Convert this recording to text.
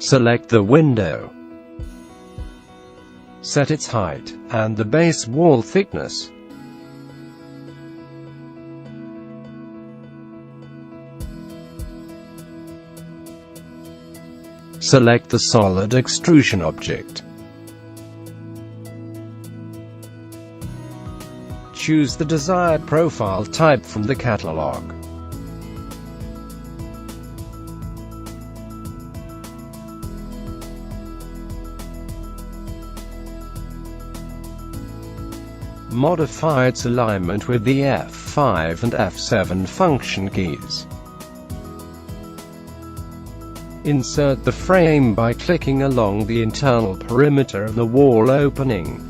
Select the window. Set its height, and the base wall thickness. Select the solid extrusion object. Choose the desired profile type from the catalogue. Modify its alignment with the F5 and F7 function keys. Insert the frame by clicking along the internal perimeter of the wall opening.